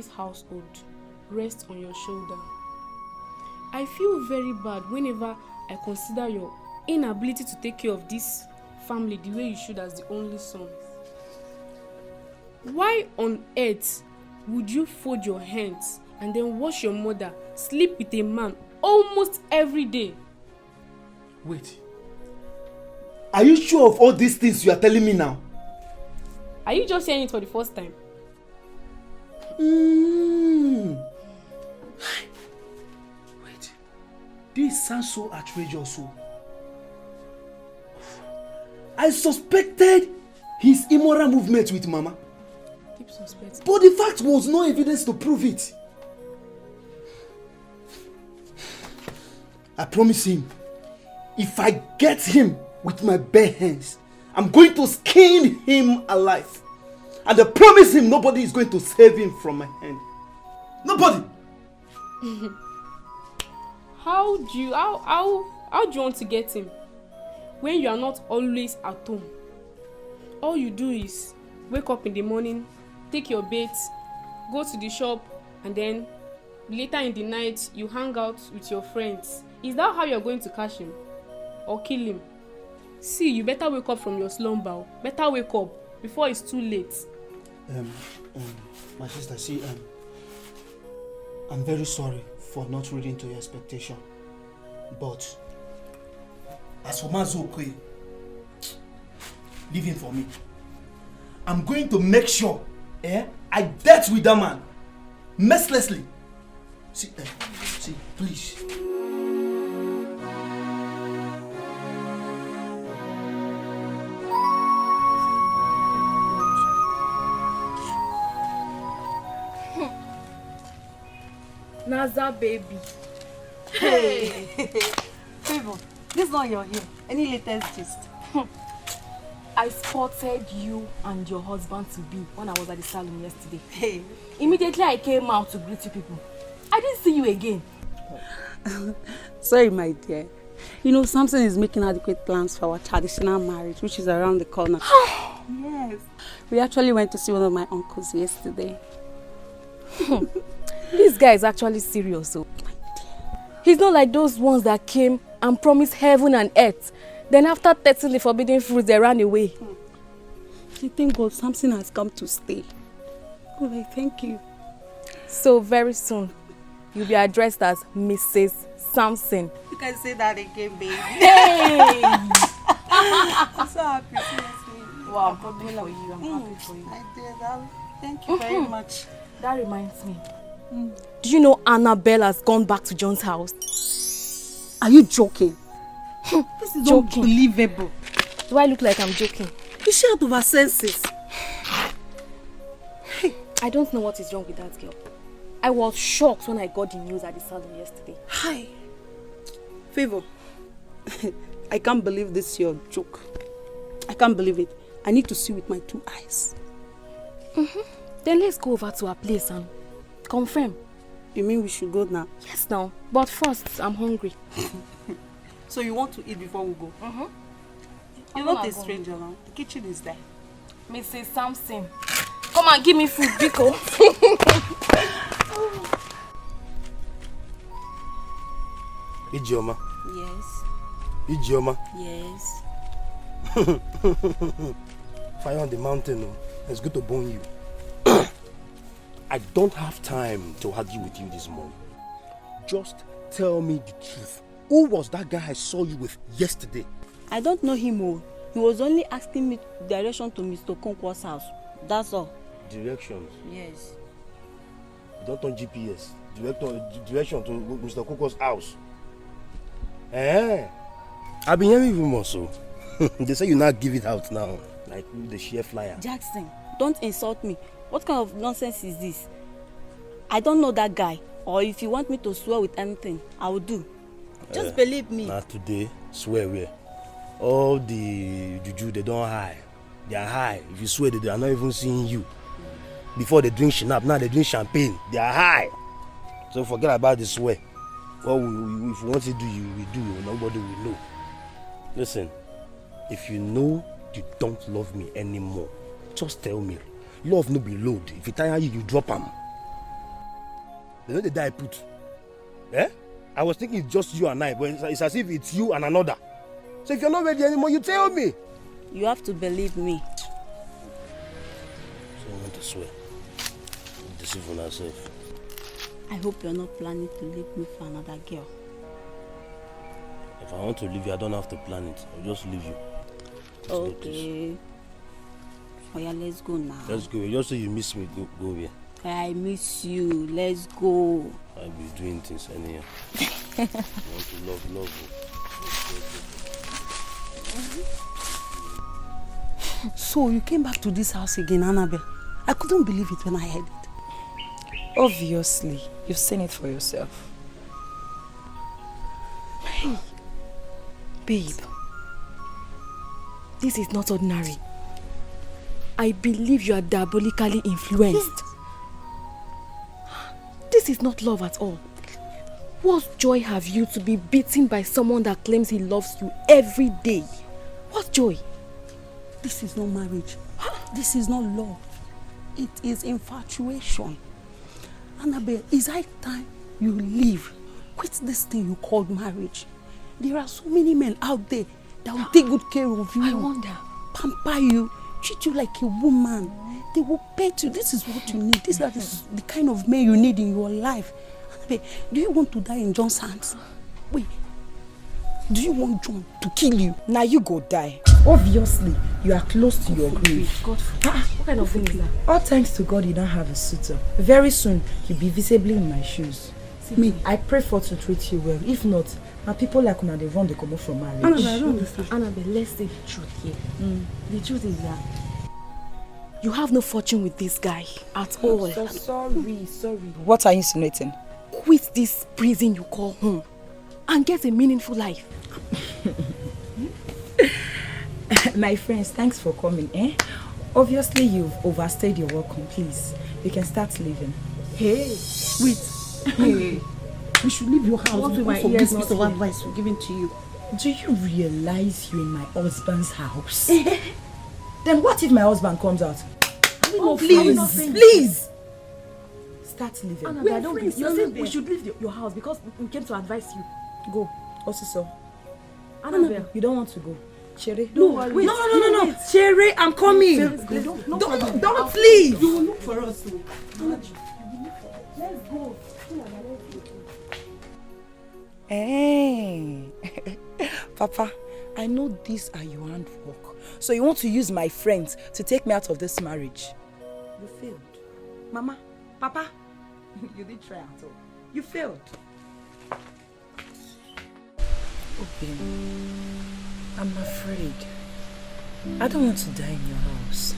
this household rests on your shoulder. I feel very bad whenever I consider your inability to take care of this family the way you should as the only son. Why on earth would you fold your hands and then watch your mother sleep with a man almost every day? Wait. Are you sure of all these things you are telling me now? Are you just saying it for the first time? Wait. This sounds so outrageous. I suspected his immoral movements with Mama. Keep suspecting. But the fact was no evidence to prove it. I promise him, if I get him with my bare hands, I'm going to skin him alive. And I promise him nobody is going to save him from my hand. Nobody! How do you want to get him when you are not always at home? All you do is wake up in the morning, take your bath, go to the shop, and then later in the night you hang out with your friends. Is that how you're going to catch him or kill him? See, you better wake up from your slumber. Better wake up before it's too late. My sister, see, I'm very sorry for not reading to your expectation. But as for Mazoke, leave him for me. I'm going to make sure I dealt with that man mercilessly. See, please. Naza baby. Hey! Favor, this is not your hair. Any latest gist? I spotted you and your husband to be when I was at the salon yesterday. Hey! Immediately I came out to greet you people. I didn't see you again. Sorry, my dear. You know, Samson is making adequate plans for our traditional marriage, which is around the corner. Yes. We actually went to see one of my uncles yesterday. This guy is actually serious, so. He's not like those ones that came and promised heaven and earth. Then after tasting the forbidden fruits, they ran away. I thank God Samson has come to stay. God, I thank you. So very soon, you'll be addressed as Mrs. Samson. You can say that again, baby. Hey! I'm so happy, seriously. Wow, I'm happy for you. I'm happy for you. I did that. Thank you very much. That reminds me. Do you know Annabelle has gone back to John's house? Are you joking? This is Joking. Unbelievable. Do I look like I'm joking? Is she out of her senses? I don't know what is wrong with that girl. I was shocked when I got the news at the salon yesterday. Hi. Favor. I can't believe this is your joke. I can't believe it. I need to see with my 2 eyes. Then let's go over to her place and confirm. You mean we should go now? Yes, now. But first, I'm hungry. So you want to eat before we go? You're not a stranger now. The kitchen is there. Mrs. Samson, come and give me food, Biko. Ijeoma. Yes. Ijeoma. Yes. Fire on the mountain, oh. It's good to bone you. I don't have time to argue with you this morning. Just tell me the truth. Who was that guy I saw you with yesterday? I don't know him all. He was only asking me direction to Mr. Konko's house. That's all. Directions? Yes. You don't on GPS. Direction to Mr. Koko's house. I've been hearing rumors, so. They say you not give it out now. Like the sheer flyer. Jackson, don't insult me. What kind of nonsense is this? I don't know that guy. Or if you want me to swear with anything, I will do. Just believe me. Not today. Swear where? All the juju, they don't hide. They are high. If you swear that they are not even seeing you. Before they drink shinap, now they drink champagne. They are high. So forget about the swear. Well, if you want to do, you will do. Nobody will know. Listen, if you know you don't love me anymore, just tell me. Love no be load. If you tire you, you drop them. They know the die put. Eh? I was thinking it's just you and I, but it's as if it's you and another. So if you're not ready anymore, you tell me. You have to believe me. So I want to swear. Don't deceive on herself. I hope you're not planning to leave me for another girl. If I want to leave you, I don't have to plan it. I'll just leave you. Okay. Oh yeah, let's go now. Let's go. Just so you miss me, go here. I miss you. Let's go. I'll be doing things anyhow. I want to love you. So you came back to this house again, Annabelle. I couldn't believe it when I heard it. Obviously, you've seen it for yourself. Hey, babe, this is not ordinary. I believe you are diabolically influenced. This is not love at all. What joy have you to be beaten by someone that claims he loves you every day? What joy? This is not marriage. This is not love. It is infatuation. Annabelle, it's high time you leave. Quit this thing you called marriage. There are so many men out there that will take good care of you. I wonder. Pamper you, treat you like a woman. They will pet you. This is what you need. These are the kind of men you need in your life. Annabelle, do you want to die in John's hands? Wait. Do you want John to kill you? Now you go die. Obviously, you are close to your grave. God forbid. What kind of thing is that? All thanks to God, you don't have a suitor. Very soon, you'll be visibly in my shoes. Me, I pray for to treat you well. If not, now people like una they run the come from marriage. Annabelle, I don't understand. Annabelle, let's say the truth here. The truth is that you have no fortune with this guy at all. So sorry. What are you insinuating? Quit this prison you call home and get a meaningful life. My friends, thanks for coming. Obviously, you've overstayed your welcome. Please, you can start leaving. Hey, wait. Hey, we should leave your house because of this piece of advice we're giving to you. Do you realize you're in my husband's house? Then what if my husband comes out? Please! Start leaving. Annabelle, I don't believe you. You're saying we should leave your house because we came to advise you. Go. Also, Annabelle, you don't want to go. Cherry? Don't worry. Wait, No. Cherry, I'm coming. Don't leave. You will look for us. let's go. Hey. Papa, I know these are your handwork. So you want to use my friends to take me out of this marriage? You failed. Mama, Papa, you didn't try at all. You failed. Okay. I'm afraid. I don't want to die in your house.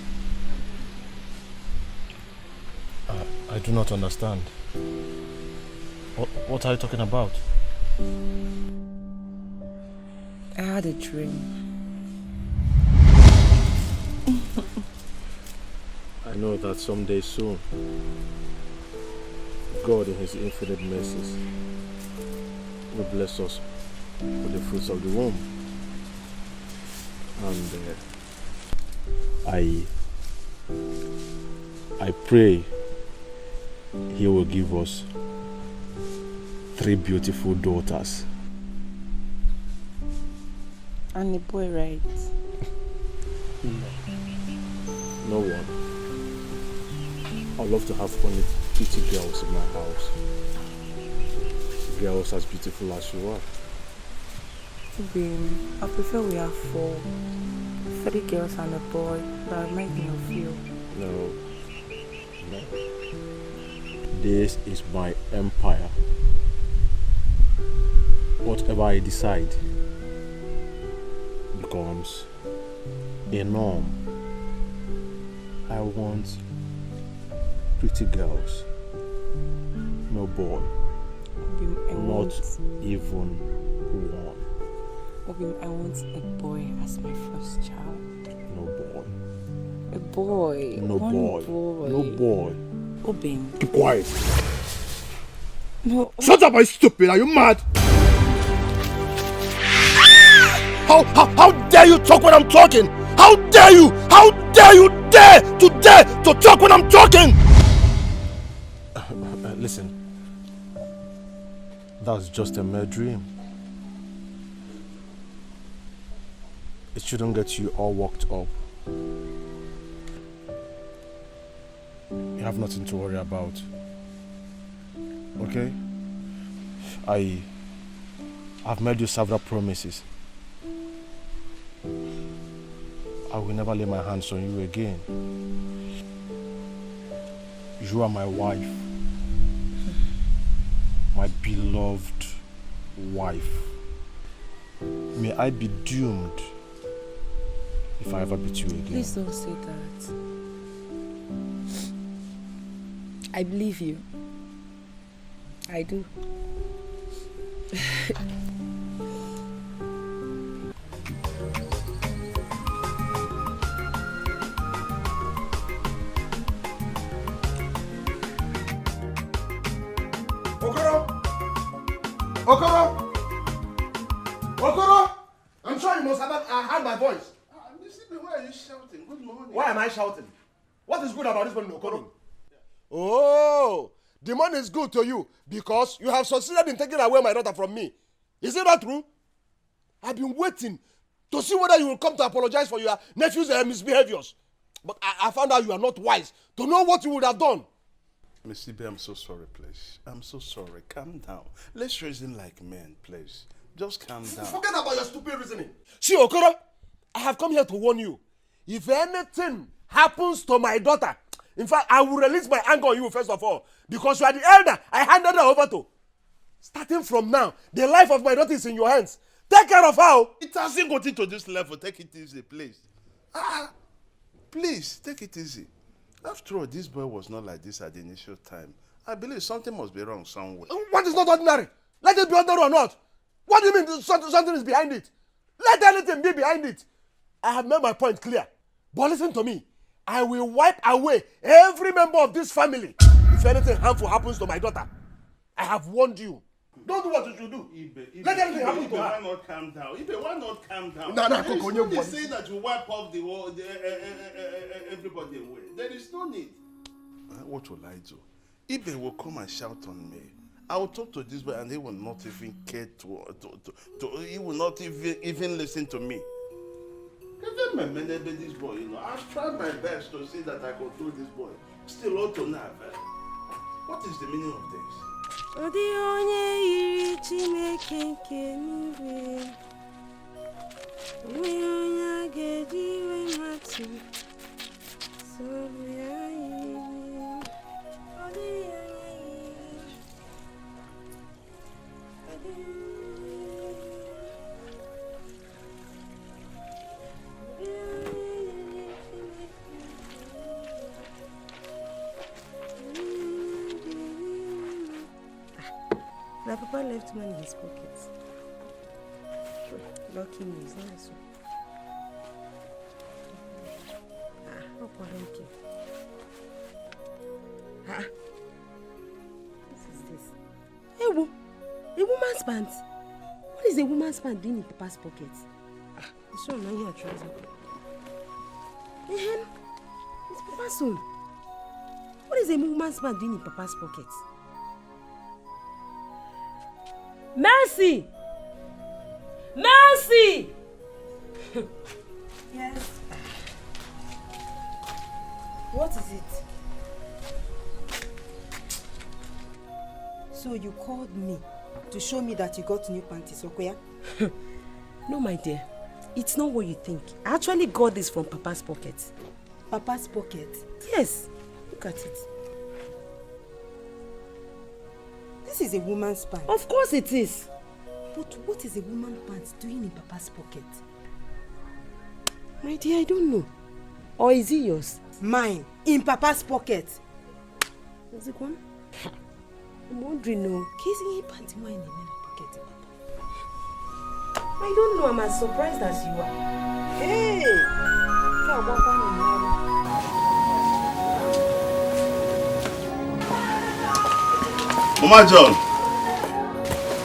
I do not understand. What are you talking about? I had a dream. I know that someday soon, God in His infinite mercies will bless us with the fruits of the womb. And I pray He will give us 3 beautiful daughters. And a boy, right? No one. I'd love to have only pretty girls in my house. Girls as beautiful as you are. I prefer we have 4. 3 girls and a boy. That might be of you. No. This is my empire. Whatever I decide becomes a norm. I want pretty girls, no boy, not even one. I want a boy as my first child. No boy. A boy. No boy. No boy. Obin. Keep quiet. No. Shut up, are you stupid? Are you mad? How dare you talk when I'm talking? How dare you? How dare you dare to talk when I'm talking? Listen, That's just a mere dream. It shouldn't get you all worked up. You have nothing to worry about. Okay? I've made you several promises. I will never lay my hands on you again. You are my wife. My beloved wife. May I be doomed if I ever beat you again. Please don't say that. I believe you. I do. OKARO! OKARO! I'm sure you must have heard my voice. Why are you shouting? Good morning. Why am I shouting? What is good about this morning, OKARO? Oh, the money is good to you because you have succeeded in taking away my daughter from me. Is it not true? I've been waiting to see whether you will come to apologize for your nephew's misbehaviors. But I found out you are not wise to know what you would have done. Miss Ibe, I'm so sorry, please. I'm so sorry. Calm down. Let's reason like men, please. Just calm down. Forget about your stupid reasoning. See, OKARO, I have come here to warn you. If anything happens to my daughter, in fact, I will release my anger on you first of all. Because you are the elder I handed her over to. Starting from now, the life of my daughter is in your hands. Take care of her. It hasn't gotten to this level. Take it easy, please. Please, take it easy. After all, this boy was not like this at the initial time. I believe something must be wrong somewhere. What is not ordinary? Let it be ordinary or not. What do you mean something is behind it? Let anything be behind it. I have made my point clear. But listen to me. I will wipe away every member of this family if anything harmful happens to my daughter. I have warned you. Don't do what you should do. Ibe, Let anything happen to her. Why not calm down? Ibe, why not calm down? No, There is no need saying that you wipe off everybody away. There is no need. What will I do? Ibe will come and shout on me. I will talk to this boy and he will not even care he will not even listen to me. Even this boy, I've tried my best to see that I control this boy. Still ought to know. What is the meaning of this? My papa left money in his pockets. Lucky me, it's not so. No problem. What is this? A woman's pants. What is a woman's pants doing in papa's pockets? It's not here, trouser. It's papa's own. What is a woman's pants doing in papa's pockets? Mercy! Mercy! Yes. What is it? So you called me to show me that you got new panties, okay? No, my dear. It's not what you think. I actually got this from Papa's pocket. Papa's pocket? Yes. Look at it. This is a woman's pants. Of course it is. But what is a woman's pants doing in Papa's pocket? My dear, I don't know. Or is it yours? Mine. In Papa's pocket. Is it one? I'm wondering, no. Kissing a panty mine in my pocket, Papa. I don't know. I'm as surprised as you are. Hey! Mama John.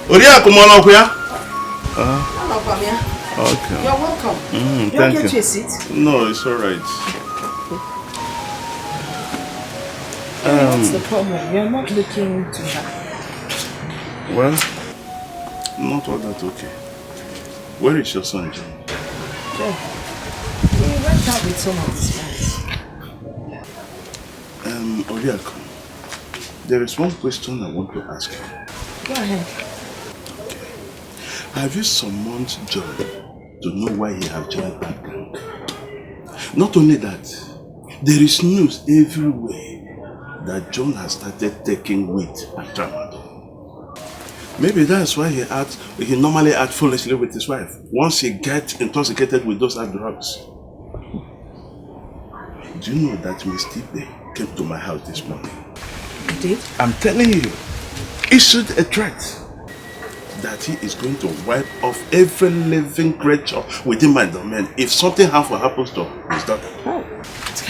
Oria kumono kuya? Hello, Pamia. Okay. You're welcome. Thank you. Get you a seat? No, it's all right. What's the problem? You're not looking too happy. Well, Not all that okay. Where is your son, John? John, he went out with some of his friends. Oriako, there is one question I want to ask you. Go ahead. Okay. Have you summoned John to know why he has joined that gang? Not only that, there is news everywhere that John has started taking weed and tramadol. Maybe that's why he normally acts foolishly with his wife once he gets intoxicated with those hard drugs. Do you know that Miss Dikeh came to my house this morning? You did? I'm telling you, issued a threat that he is going to wipe off every living creature within my domain if something harmful happens to his daughter. Oh.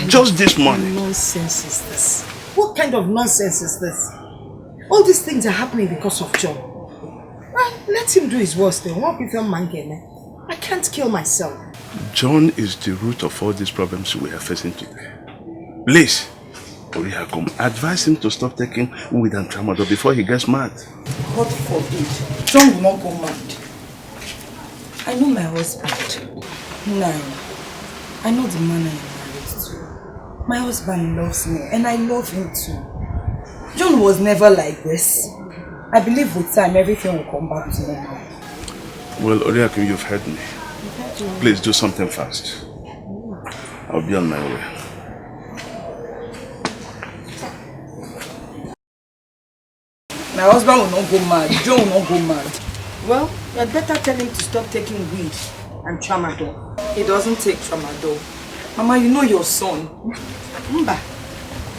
Just this morning. What nonsense is this? What kind of nonsense is this? All these things are happening because of John. Well, let him do his worst then. What if I can't kill myself. John is the root of all these problems we are facing today. Please, Oriakum, advise him to stop taking weed and tramadol before he gets mad. God forbid. John will not go mad. I know my husband. No. I know the man I am married to. My husband loves me and I love him too. John was never like this. I believe with time everything will come back to normal. Well, Oriakum, you've heard me. Please do something fast. I'll be on my way. My husband will not go mad. John will not go mad. Well, you had better tell him to stop taking weed and tramadol. He doesn't take tramadol. Mama, you know your son. Mba,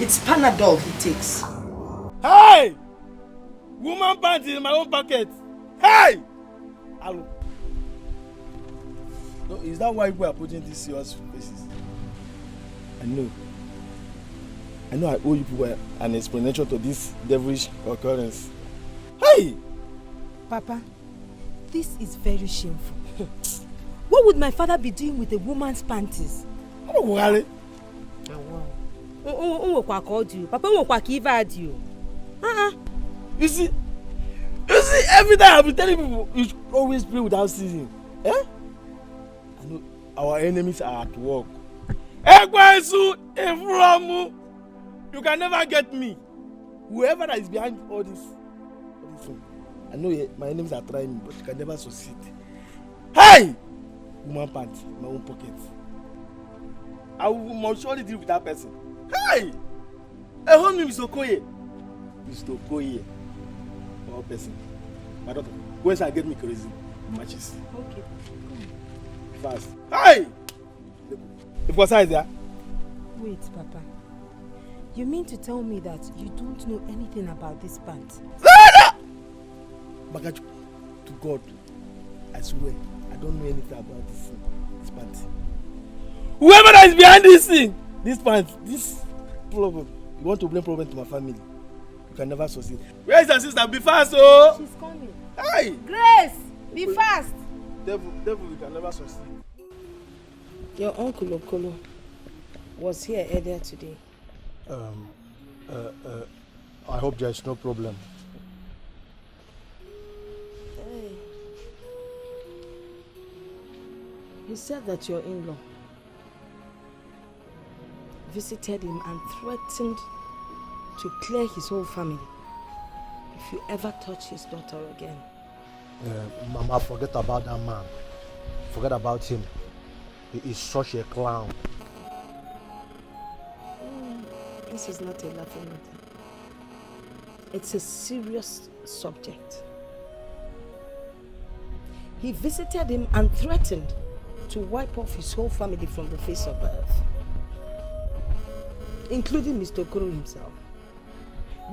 it's Panadol he takes. Hey! Woman pants in my own pocket. Hey! Hello. No, is that why we are putting these serious faces? I know I owe you people an explanation to this devilish occurrence. Hey! Papa, this is very shameful. What would my father be doing with a woman's panties? Oh, worry. Papa, You see, every time I've been telling people you should always pray without ceasing. Eh? I know our enemies are at work. You can never get me. Whoever that is behind all this thing. I know my enemies are trying me, but you can never succeed. Hey! Woman pants, my own pocket. I will most surely deal with that person. Hey! I hold me, Mr. Okoye. Mr. Okoye. One person. My daughter, go inside and get me crazy matches. Okay. Fast. Hey! The boss is there. Wait, Papa. You mean to tell me that you don't know anything about this pant? Bagaju, to God, I swear, I don't know anything about this pant. Whoever that is behind this thing, this pant, this problem, you want to blame problem to my family, you can never succeed. Where is the sister? Be fast, oh! She's coming. Hey! Grace, be fast! Devil, you can never succeed. Your uncle Okolo was here earlier today. I hope there is no problem. Hey. He said that your in-law visited him and threatened to clear his whole family if you ever touch his daughter again. Mama, forget about that man. Forget about him. He is such a clown. This is not a laughing matter. It's a serious subject. He visited him and threatened to wipe off his whole family from the face of the earth, including Mr. Okoro himself.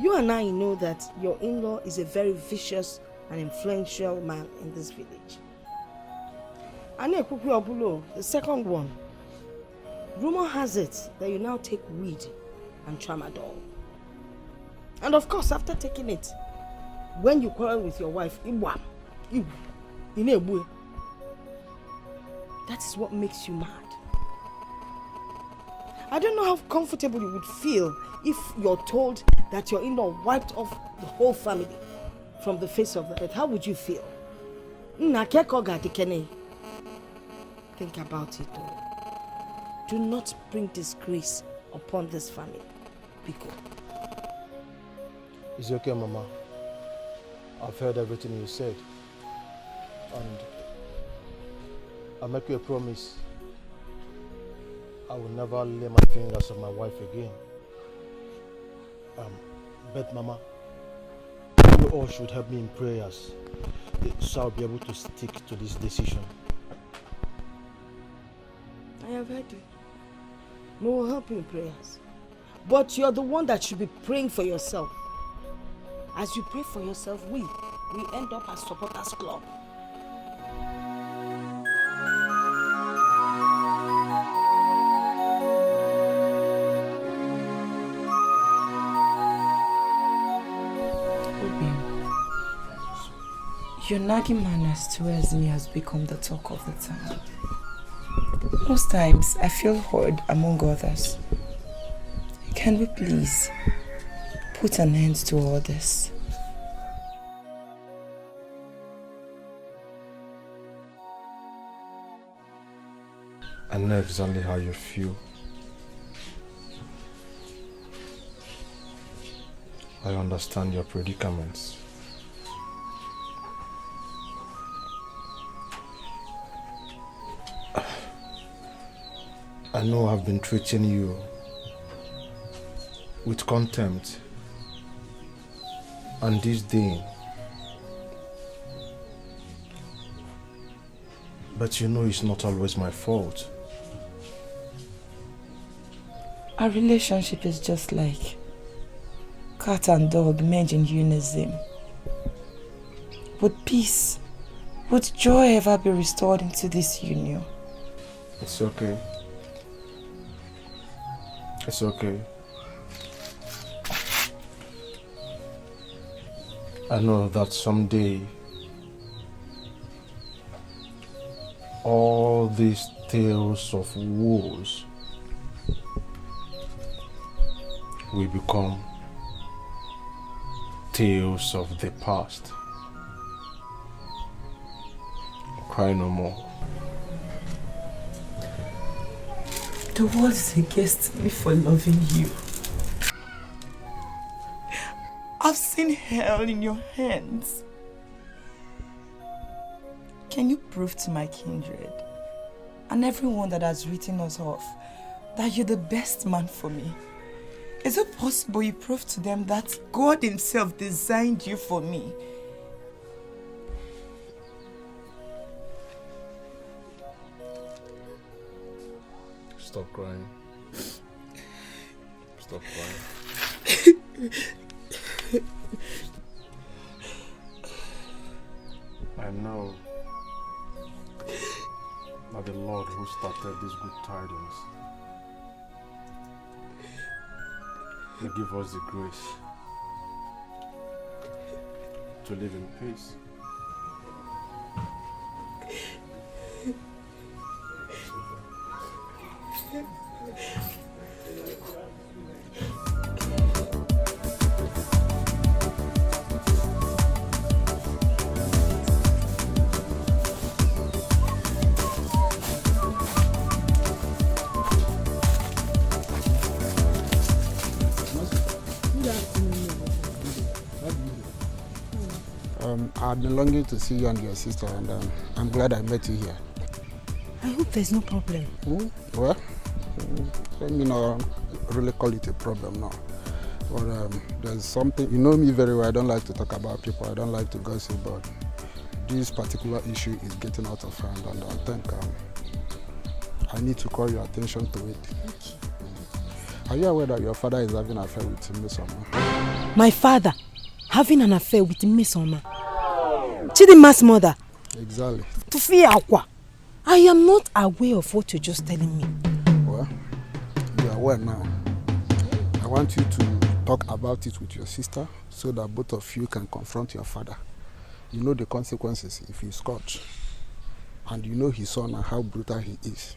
You and I know that your in-law is a very vicious and influential man in this village. Anekuku Obulo, the second one. Rumor has it that you now take weed and tramadol. And of course, after taking it, when you quarrel with your wife, that is what makes you mad. I don't know how comfortable you would feel if you're told that your in-law wiped off the whole family from the face of the earth. How would you feel? Think about it all. Do not bring disgrace upon this family. Biko. It's okay, Mama. I've heard everything you said. And I make you a promise. I will never lay my fingers on my wife again. But Mama, you all should help me in prayers so I'll be able to stick to this decision. I have heard you. We will help you in prayers. But you're the one that should be praying for yourself. As you pray for yourself, we end up as supporters club. Your nagging manners towards me has become the talk of the town. Most times, I feel heard among others. Can we please put an end to all this? I know exactly how you feel. I understand your predicaments. I know I've been treating you with contempt and disdain. But you know it's not always my fault. Our relationship is just like cat and dog merge in unison. Would peace, would joy ever be restored into this union? It's okay. It's okay. I know that someday all these tales of woes will become tales of the past. Cry no more. The world is against me for loving you. I've seen hell in your hands. Can you prove to my kindred and everyone that has written us off that you're the best man for me? Is it possible you prove to them that God Himself designed you for me? Stop crying. Stop crying. I know that the Lord who started these good tidings will give us the grace to live in peace. I've been longing to see you and your sister, and I'm glad I met you here. I hope there's no problem. Well, let me not really call it a problem now. But there's something, you know me very well, I don't like to talk about people, I don't like to gossip, but this particular issue is getting out of hand, and I think I need to call your attention to it. Are you aware that your father is having an affair with Miss Oma? My father having an affair with Miss Oma? Chidima's mother? Exactly. I am not aware of what you're just telling me. Well, you're aware now. I want you to talk about it with your sister so that both of you can confront your father. You know the consequences if he's caught. And you know his son and how brutal he is.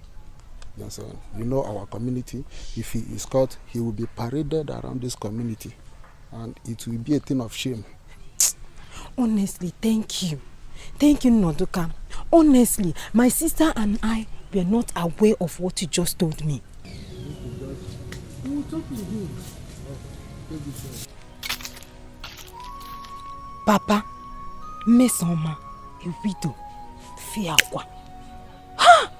You understand? You know our community, if he is caught, he will be paraded around this community. And it will be a thing of shame. Honestly, thank you. Thank you, Noduka. Honestly, my sister and I were not aware of what you just told me. Papa, Mesoma, a widow, Fiakwa. Ha!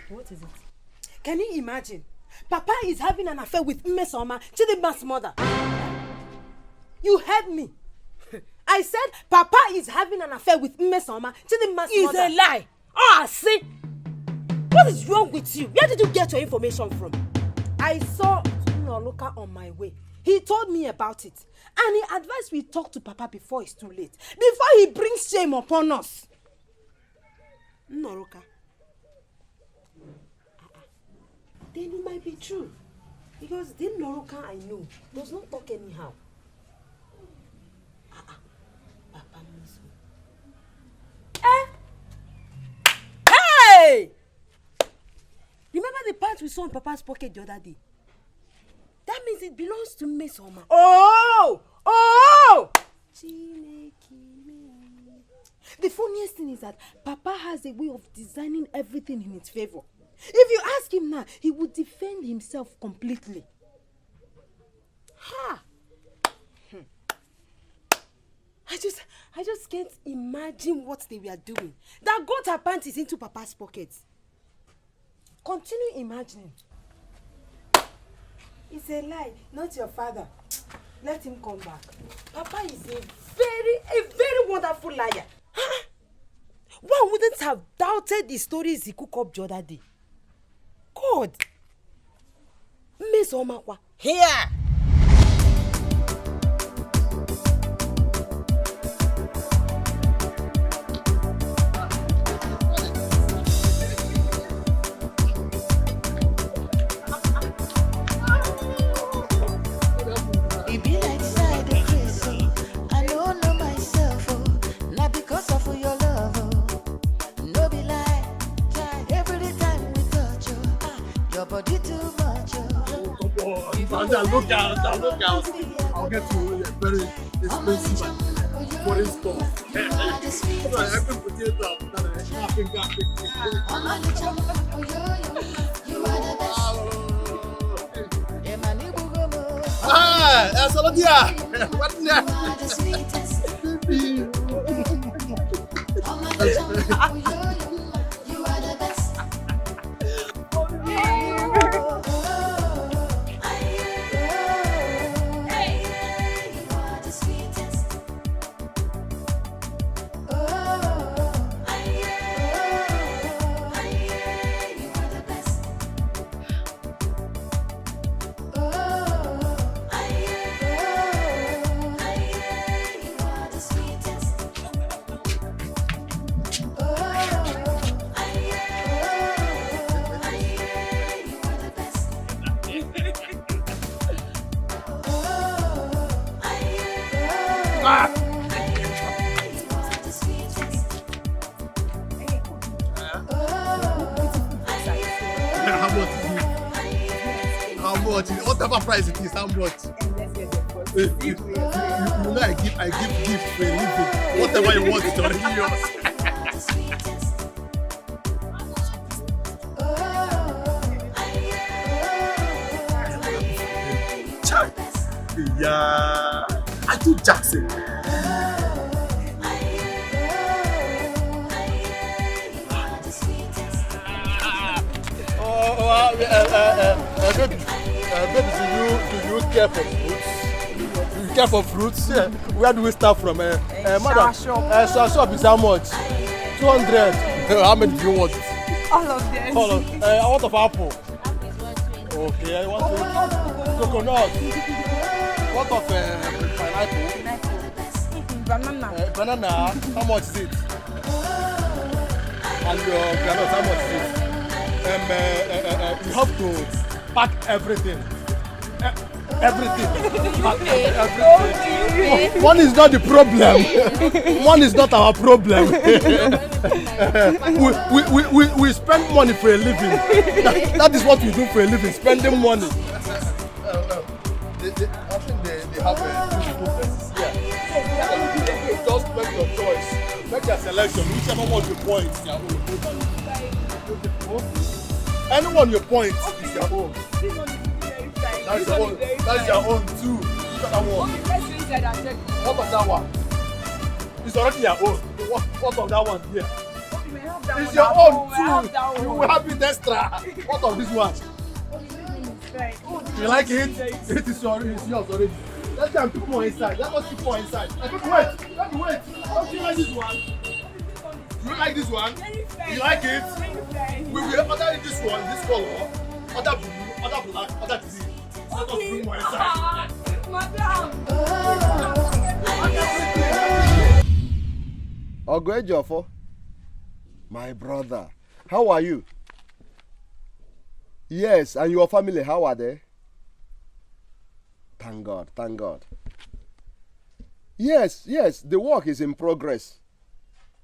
What is it? Can you imagine? Papa is having an affair with Mesoma, Chidimba's mother. You heard me. I said Papa is having an affair with Mesoma, Chidimba's mother. It's a lie. Oh, see. What is wrong with you? Where did you get your information from? I saw Noluka on my way. He told me about it. And he advised we talk to Papa before it's too late. Before he brings shame upon us. Noluka. Then it might be true. Because the Noluka I know does not talk anyhow. Papa knows me. Hey! Remember the part we saw in Papa's pocket the other day? That means it belongs to Mesoma. Oh! Oh! The funniest thing is that Papa has a way of designing everything in its favor. If you ask him now, he would defend himself completely. Ha! I just can't imagine what they were doing. That got her panties into Papa's pockets. Continue imagining. It's a lie, not your father. Let him come back. Papa is a very wonderful liar. Huh? One wouldn't have doubted the stories he cooked up the other day. God. Miss Omakwa. Here. Look out. I'll get you a very expensive and foreign stuff. I can put it up. Whatever price it is, how much? You know I give gift for a living. Whatever you want, it's already yours. Yeah, I do Jackson. Baby, do you care for fruits? Do you care for fruits? Yeah. Where do we start from? Madam, shop is how much? 200. How many do you want? All of them. I want of apple. Okay, I want coconut. What of pineapple? banana. Banana, how much is it? And granite, how much is it? You have to pack everything. Everything. Everything. One is not the problem. One is not our problem. we spend money for a living. That is what we do for a living, spending money. I think they have two places here. Just make your choice. Make your selection. Whichever one you point is your own. Anyone you point is your own. That's your own. That's your own too. Look at that one. What of that one? It's already your own. What of that one here? It's your own too. You will have it extra. What of this one? You like it? It is yours already. Let's get put more inside. Let us put more inside. Wait. Don't you like this one? You like this one? You like it? We will order this one, this color, other blue, other black, other green. Let us bring more inside. Ogwejofo, my brother, how are you? Yes, and your family, how are they? Thank God, thank God. Yes, the work is in progress.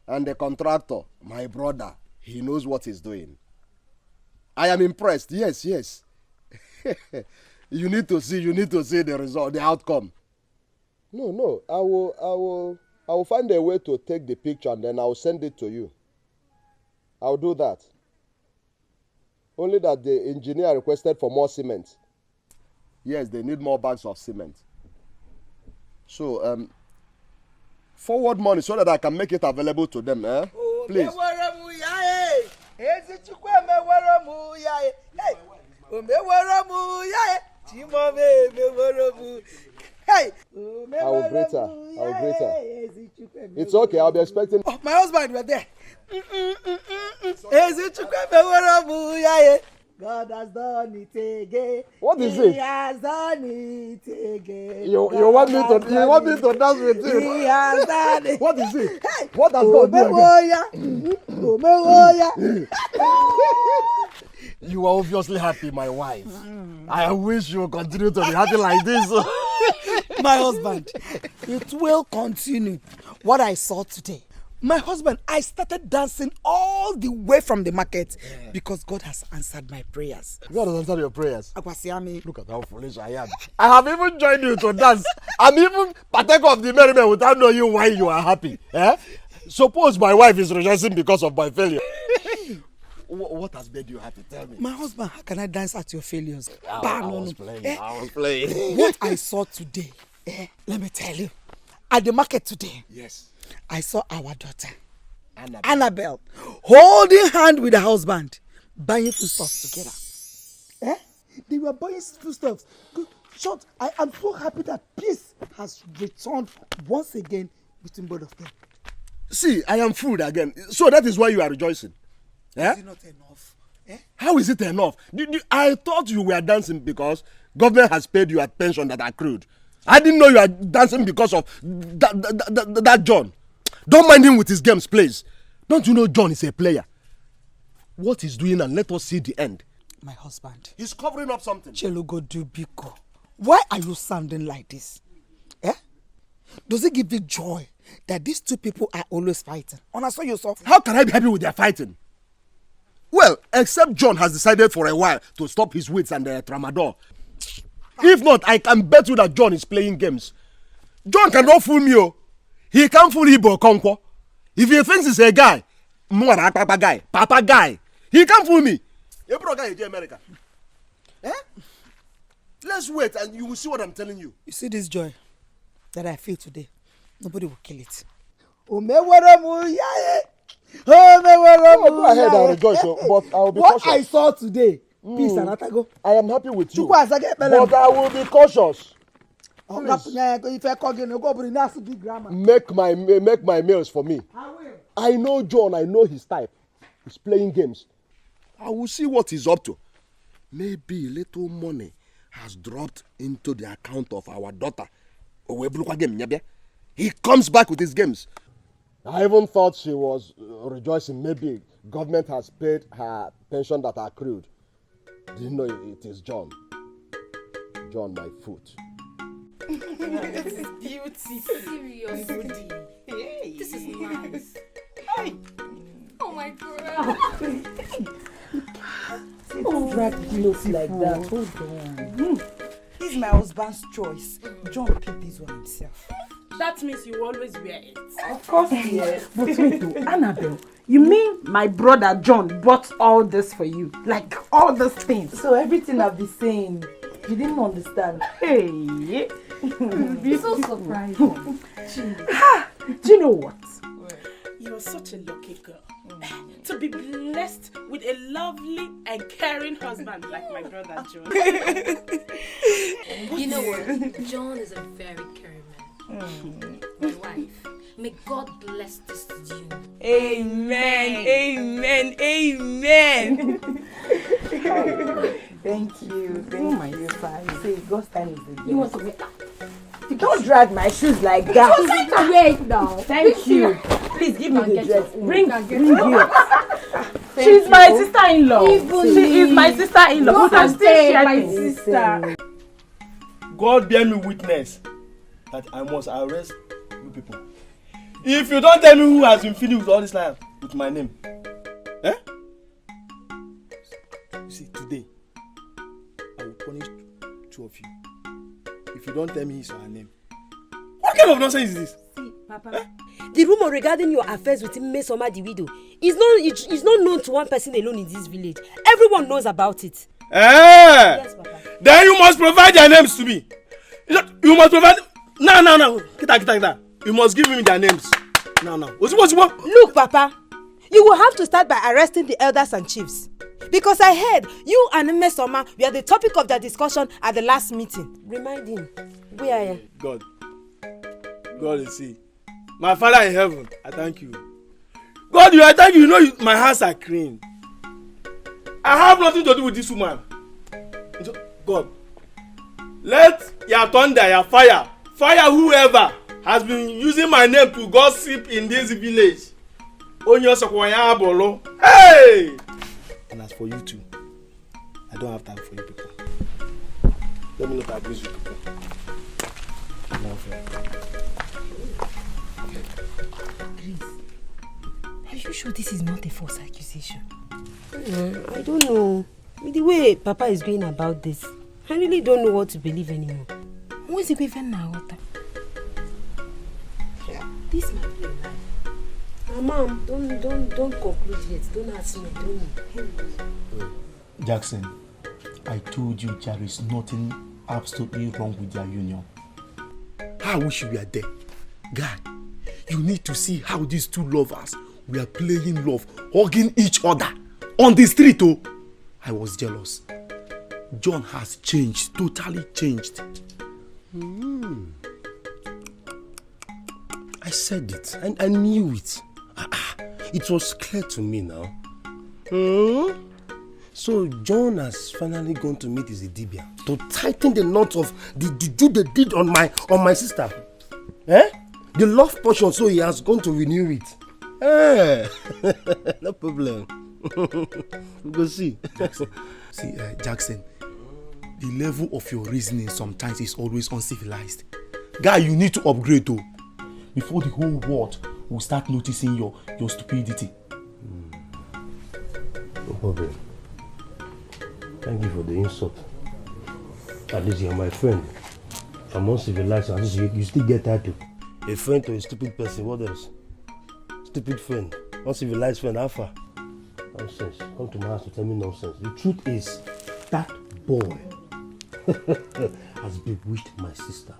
And the contractor, my brother, he knows what he's doing. I am impressed, yes. You need to see the result, the outcome. No, I will find a way to take the picture and then I will send it to you. I'll do that. Only that the engineer requested for more cement. Yes, they need more bags of cement. So, forward money so that I can make it available to them, eh? Please. I will greet her. It's okay, I'll be expecting. Oh, my husband, we're there. God has done it again. What is it? He has done it again. You want me to dance with you? He has done it. What is it? Hey. What has God done again? You are obviously happy, my wife. I wish you would continue to be happy like this. My husband, it will continue. What I saw today. My husband, I started dancing all the way from the market because God has answered my prayers. God has answered your prayers? Akwasiami. Look at how foolish I am. I have even joined you to dance. I'm even partaker of the merriment without knowing why you are happy. Eh? Suppose my wife is rejoicing because of my failure. What has made you happy? Tell me. My husband, how can I dance at your failures? I was playing. What I saw today, let me tell you. At the market today, yes, I saw our daughter, Annabelle, holding hand with her husband, buying foodstuffs together. They were buying foodstuffs. Short, I am so happy that peace has returned once again between both of them. See, I am food again. So that is why you are rejoicing. Is it not enough? How is it enough? I thought you were dancing because government has paid you a pension that accrued. I didn't know you are dancing because of that John. Don't mind him with his games, please. Don't you know John is a player? What he's doing, and let us see the end. My husband. He's covering up something. Chelugo Dubiko. Why are you sounding like this? Does it give you joy that these two people are always fighting? Understand yourself? How can I be happy with their fighting? Well, except John has decided for a while to stop his wits and tramadol. If not, I can bet you that John is playing games. John cannot fool me. He can't fool Ibo Okonkwo. If he thinks he's a guy, Papa guy, he can't fool me. You bro guy in America. Let's wait and you will see what I'm telling you. You see this joy that I feel today? Nobody will kill it. Go ahead and rejoice, but I will be cautious. What I cautious. saw today, peace and atago. I am happy with you, but I will be cautious. Make my meals for me. I know John, I know his type. He's playing games. I will see what he's up to. Maybe little money has dropped into the account of our daughter. he comes back with his games. I even thought she was rejoicing. Maybe government has paid her pension that accrued. Didn't know it is John. John, my foot. This is beauty. Serious. Hey. This is nice. Hey. Oh my God. Don't drag clothes like that. Hold on. This is my husband's choice. John picked this one himself. That means you always wear it. Of course, yes. But wait, Annabelle, you mean my brother John bought all this for you? Like all these things? So everything I've been saying, you didn't understand. Hey. So surprising. Do you know what? You're such a lucky girl. To be blessed with a lovely and caring husband like my brother John. You know what? John is a very caring man. My wife, may God bless this union. Amen. Amen. Amen. Thank you. Thank you. See, God's time is the day. You want to wear? You don't drag my shoes like that. You want to wear it now. Thank you. Please give me the dress. Bring here. She's my sister-in-law. She is my sister-in-law. You can stay my sister. God bear me witness that I must arrest you people. If you don't tell me who has been feeding with all this life with my name, eh? You see, today I will punish two of you. If you don't tell me his or her name. What kind of nonsense is this? See, Papa, the rumor regarding your affairs with Mmesoma the widow is not known to one person alone in this village. Everyone knows about it. Yes, Papa. Then you must provide their names to me. You must provide. No. Kita. You must give me their names. No. What? Look, Papa, you will have to start by arresting the elders and chiefs. Because I heard you and Mmesoma were the topic of their discussion at the last meeting. Remind him. Where are you? God is see. My Father in heaven, I thank you. God, I thank you. You know my hands are clean. I have nothing to do with this woman. God, let your thunder, your fire whoever has been using my name to gossip in this village. Hey! And as for you two, I don't have time for you people. Let me not abuse you people. Chris, are you sure this is not a false accusation? I don't know. With the way Papa is going about this, I really don't know what to believe anymore. Who is even now? This might be a lie. Mom, don't conclude yet. Don't ask me. Don't know. Jackson, I told you there is nothing absolutely wrong with their union. I wish you were there. Guy, you need to see how these two lovers were playing love, hugging each other on the street. Oh, I was jealous. John has changed, totally changed. I said it. I knew it. It was clear to me now. So John has finally gone to meet his Idibia to tighten the knot of the juju they did on my sister. The love portion, so he has gone to renew it. No problem. We go see. Jackson, the level of your reasoning sometimes is always uncivilized. Guy, you need to upgrade though, before the whole world will start noticing your stupidity. No problem. Thank you for the insult. At least you're my friend. If I'm uncivilized, at least you still get title. A friend to a stupid person, what else? Stupid friend, uncivilized friend, how far? Nonsense. Come to my house to tell me nonsense. The truth is, that boy has bewitched my sister.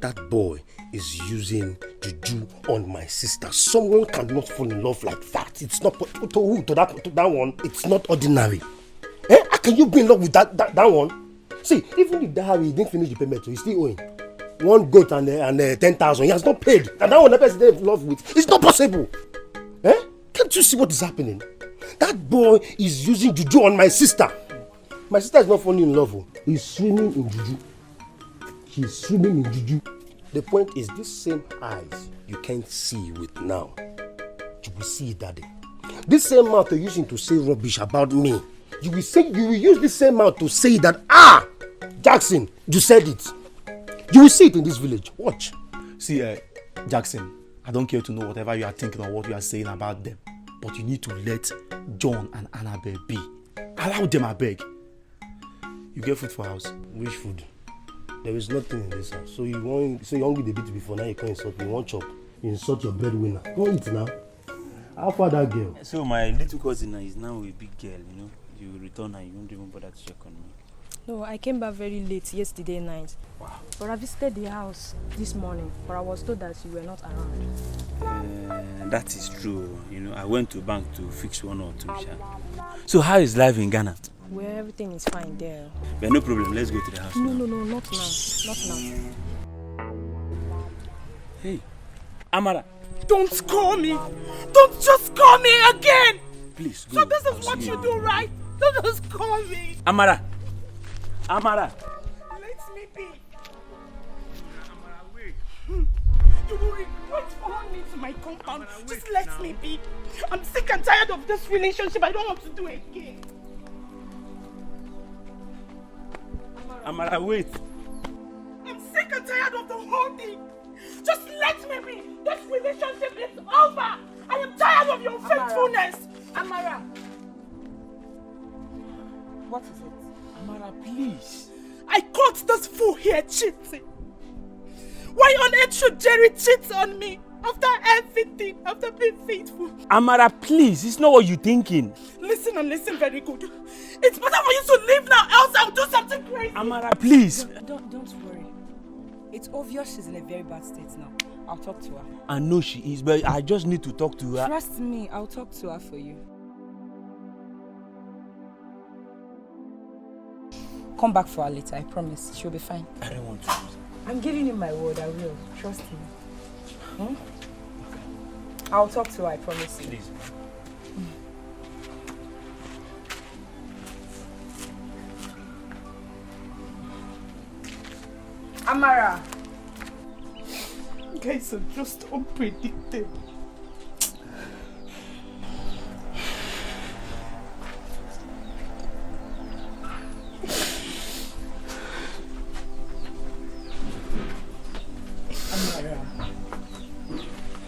That boy is using juju on my sister. Someone cannot fall in love like that. It's not to who? To that one. It's not ordinary. How can you be in love with that one? See, even if he didn't finish the payment, so he's still owing. One goat and 10,000. He has not paid. And that one the person in love with. It's not possible. Can't you see what is happening? That boy is using juju on my sister. My sister is not falling in love. He's swimming in juju. She's swimming in juju. The point is, this same eyes you can't see with now, you will see it that day. This same mouth you're using to say rubbish about me, you will use this same mouth to say that, Jackson, you said it. You will see it in this village. Watch. See, Jackson, I don't care to know whatever you are thinking or what you are saying about them, but you need to let John and Annabelle be. Allow them, I beg. You get food for house. Which food? There is nothing in this house. So you hungry the bit before, now you can't insult me. You want chop. You insult your breadwinner. Go eat now. How far that girl? So my little cousin is now a big girl, you know. You return and you won't even bother to check on me. No, I came back very late yesterday night. Wow. But I visited the house this morning, but I was told that you were not around. That is true. You know, I went to bank to fix one or two. So how is life in Ghana? Well, everything is fine there. But no problem, let's go to the house. No, not now. Not now. Hey, Amara. Don't call me. Don't just call me again. Please, go. So this is what you do, right? Don't just call me. Amara. Let me be. Amara, wait. You will regret following me to my compound. Just let me be. I'm sick and tired of this relationship. I don't want to do it again. Amara, wait. I'm sick and tired of the whole thing. Just let me be. This relationship is over. I am tired of your faithfulness. Amara. What is it? Amara, please. I caught this fool here cheating. Why on earth should Jerry cheat on me? After everything, after being faithful. Amara, please. It's not what you're thinking. Listen and listen very good. It's better for you to leave now, else I'll do something crazy. Amara, please. Don't worry. It's obvious she's in a very bad state now. I'll talk to her. I know she is, but I just need to talk to her. Trust me, I'll talk to her for you. Come back for her later, I promise. She'll be fine. I don't want to. I'm giving you my word, I will. Trust me. Hmm? I'll talk to her, I promise you. Please. Amara. You guys are just unpredictable. Amara.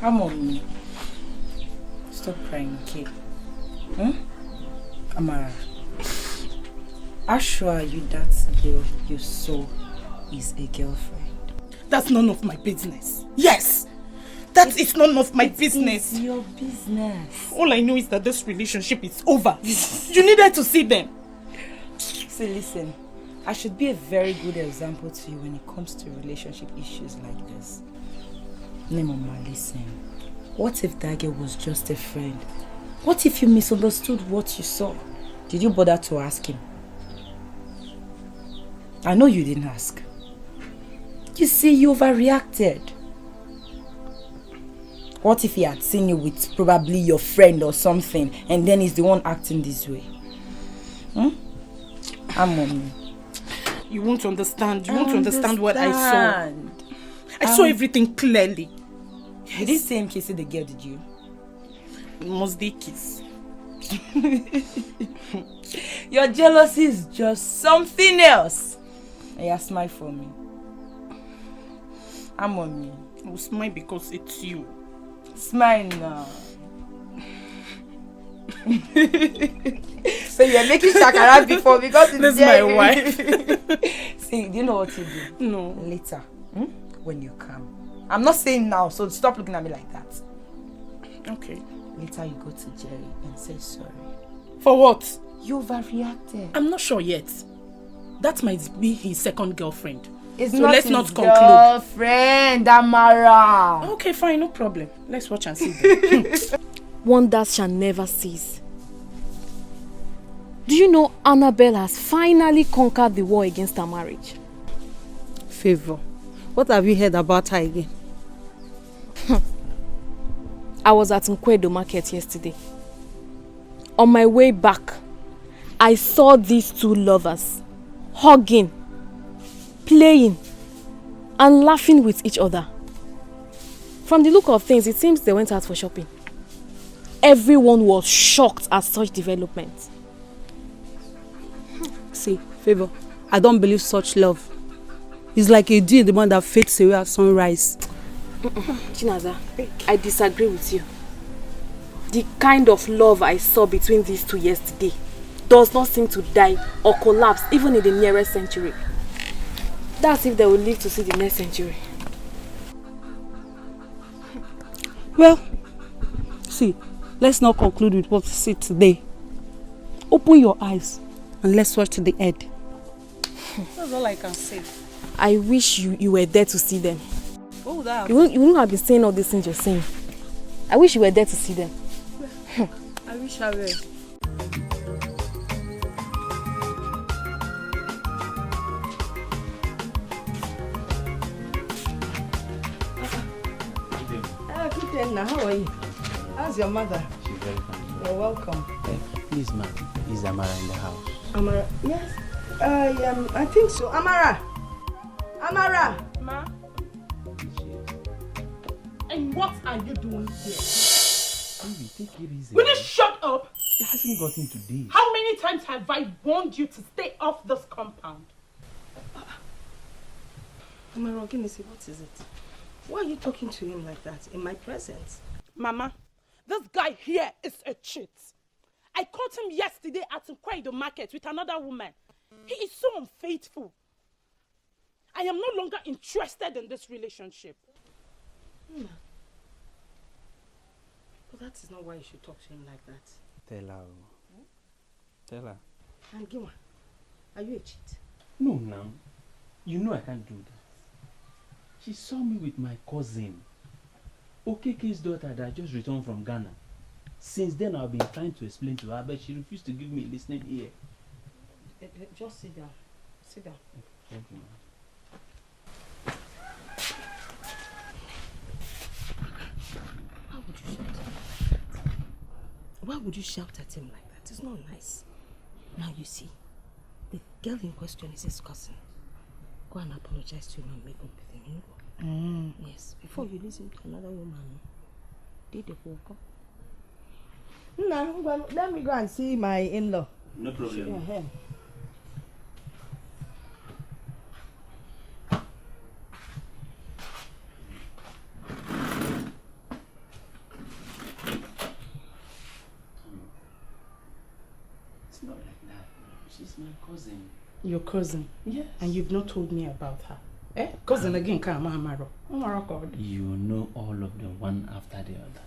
Come on me. Stop crying, okay? Amara. How sure are you that girl you saw is a girlfriend? That's none of my business. Yes! That is none of my business. It's your business. All I know is that this relationship is over. You needed to see them. See, listen. I should be a very good example to you when it comes to relationship issues like this. Mama, listen. What if that girl was just a friend? What if you misunderstood what you saw? Did you bother to ask him? I know you didn't ask. You see, you overreacted. What if he had seen you with probably your friend or something and then he's the one acting this way? I'm mommy. You won't understand. You won't understand what I saw. I saw everything clearly. Yes. You didn't see him kissing the girl, did you? Must they kiss? Your jealousy is just something else. Yeah, smile for me. I'm on me. I will smile because it's you. Smile now. So you're making shakara before because it's this is my wife. See, do you know what to do? No. Later, when you come. I'm not saying now, so stop looking at me like that. Okay. Later you go to Jerry and say sorry. For what? You overreacted. I'm not sure yet. That might be his second girlfriend. It's so not let's his not conclude. Girlfriend, Amara. Okay, fine, no problem. Let's watch and see. Wonders shall never cease. Do you know Annabelle has finally conquered the war against her marriage? Favor, what have you heard about her again? I was at NKECHI NWEJE market yesterday. On my way back, I saw these two lovers hugging, playing, and laughing with each other. From the look of things, it seems they went out for shopping. Everyone was shocked at such developments. See, Favor, I don't believe such love. It's like a dew in the morning that fades away at sunrise. Chinaza, I disagree with you. The kind of love I saw between these two yesterday does not seem to die or collapse even in the nearest century. That's if they will live to see the next century. Well, see, let's not conclude with what we see today. Open your eyes and let's watch to the end. That's all I can say. I wish you were there to see them. What would that You wouldn't have been saying all these things you're saying. I wish you were there to see them. I wish I were. Good day now. How are you? How's your mother? She's very fine. You're welcome. Please, ma'am. Is Amara in the house? Amara? Yes. I think so. Amara! Amara! Ma? And what are you doing here? Baby, take it easy. Will you shut up? It hasn't gotten to this. How many times have I warned you to stay off this compound? Amara, what is it? Why are you talking to him like that in my presence? Mama, this guy here is a cheat. I caught him yesterday at the market with another woman. He is so unfaithful. I am no longer interested in this relationship. But that is not why you should talk to him like that. Tell her. Tell her. And Giwa, are you a cheat? No, now. You know I can't do that. She saw me with my cousin, OKK's daughter that just returned from Ghana. Since then, I've been trying to explain to her, but she refused to give me a listening ear. Just sit down. Sit down. Thank you, ma'am. Why would you shout at him like that? It's not nice. Now you see, the girl in question is his cousin. Go and apologize to him and make up with him. Yes, before you listen to another woman. Did the walk? No, let me go and see my in-law. No problem. Yeah. It's not like that. She's my cousin. Your cousin? Yes. And you've not told me about her. Cousin again, Amaro. You know all of them one after the other.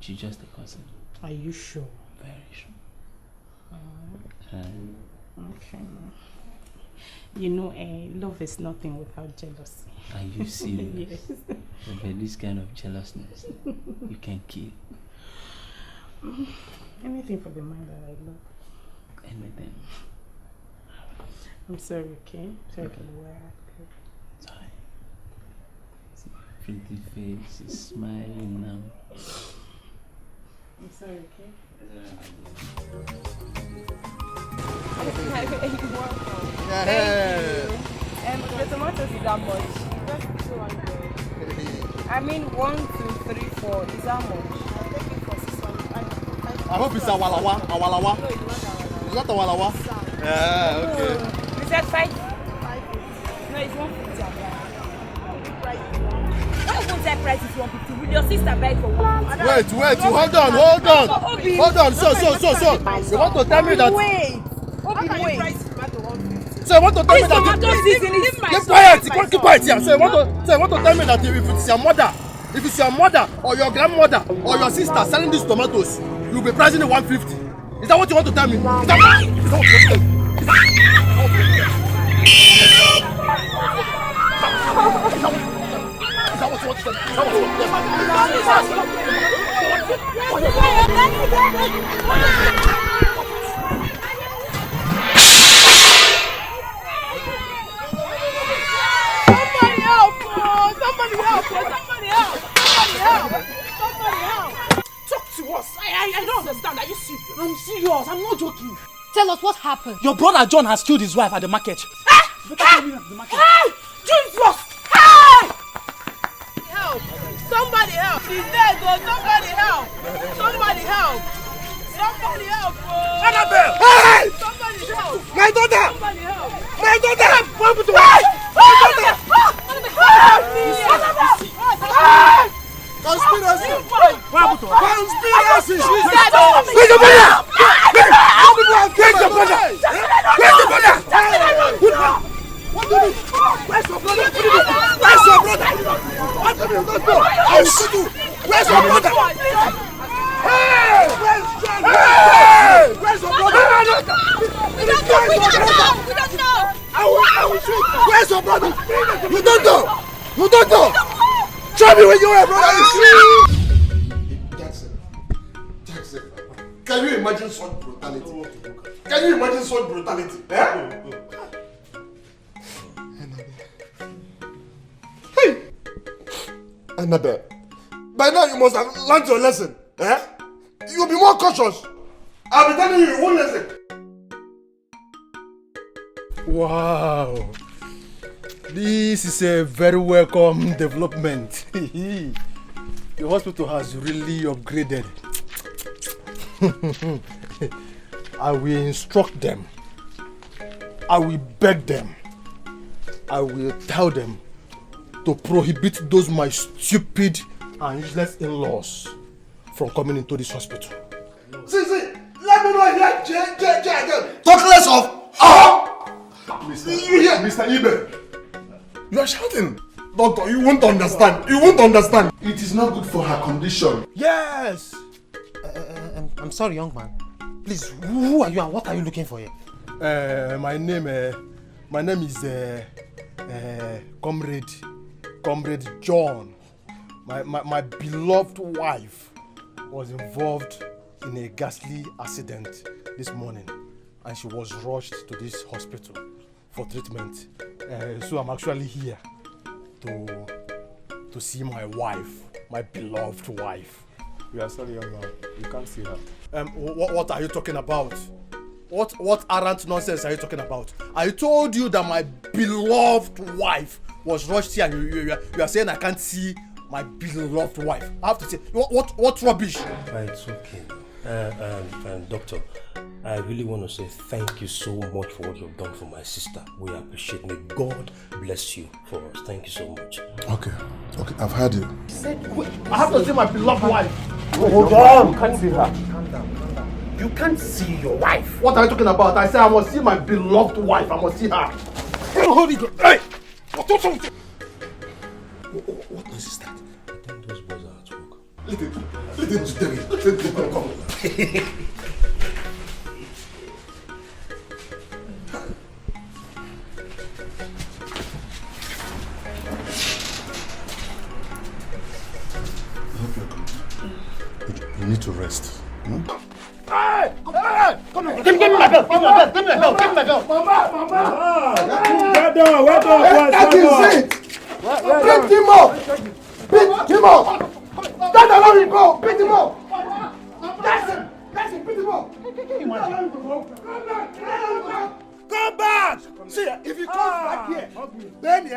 She's just a cousin. Are you sure? Very sure. Okay. You know, love is nothing without jealousy. Are you serious? Yes. But this kind of jealousness, you can kill. Anything for the man that I love. Anything. I'm sorry, okay? Sorry for the way I acted. Sorry. See, pretty face is smiling now. I'm sorry, okay? Thank you. The tomatoes is that much? Just 200. I mean 1, 2, 3, 4. Is that much? I'll take it for 600. I hope it's awalawa. Awalawa. No, it's not awalawa. It's not awalawa. Yeah, okay. You said 5? 5. No, it's 150. Why won't that price is 150? Will your sister buy it for 150? Wait, hold on. So. You want to tell me that? Wait. Wait. So you want to tell me that? Keep quiet here. So you want to tell me that if it's your mother, or your grandmother, or your sister selling these tomatoes, you'll be pricing it 150. Is that what you want to tell me? Is that what you want to tell me? Somebody help! Talk to us. I don't understand. Are you serious? I'm serious. I'm not joking. Tell us what happened. Your brother John has killed his wife at the market. Jesus! Somebody help! She's dead, though. Somebody help! Somebody help! Somebody help! Annabelle! Hey! Somebody help! My daughter! Somebody help! My daughter! What happened to her? My daughter! Conspiracy! What happened to her? Conspiracy! She's dead! Where's your brother? Where's your brother? Where's your brother? What do you mean? Where's your brother? Where's your brother? What do you mean? I'll shoot you! Where's your brother? Hey! Where's your brother? Hey! Where's your brother? We don't know! I will shoot! Where's your brother? You don't know! You don't know! Show me where you are, brother! Jackson, can you imagine such brutality? Can you imagine such brutality? Eh? Hey! Annabelle, by now you must have learned your lesson. Eh? You'll be more cautious. I'll be telling you one lesson. Wow. This is a very welcome development. The hospital has really upgraded. I will instruct them. I will beg them. I will tell them to prohibit those my stupid and useless in-laws from coming into this hospital. See, let me know here, J again. Talk less of Mr. EBERE. You are shouting. Doctor, you won't understand. You won't understand. It is not good for her condition. Yes! I'm sorry, young man. Please, who are you and what are you looking for here? My name is Comrade John. My beloved wife was involved in a ghastly accident this morning, and she was rushed to this hospital for treatment. So I'm actually here to see my wife, my beloved wife. We are sorry, young man. You can't see her. What are you talking about? What arrant nonsense are you talking about? I told you that my beloved wife was rushed here, and you are saying I can't see my beloved wife. I have to say, what rubbish? It's okay. Doctor, I really want to say thank you so much for what you've done for my sister. We appreciate it. May God bless you for us. Thank you so much. Okay, I've heard you. I have to see my beloved wife. Hold on. You can't see her. Calm down. You can't see your wife. What are you talking about? I said I must see my beloved wife. I must see her. Hold it. Hey! What noise is that? I think those boys are at work. Let it come. You need to rest. Hey! Come on! Give me my belt! Give me my belt! Mama! Wait down! That is it! Beat him up! Beat him up! Stand alone and go! Beat him up! That's it! Beat him up! Come back! See, if he comes back here, then he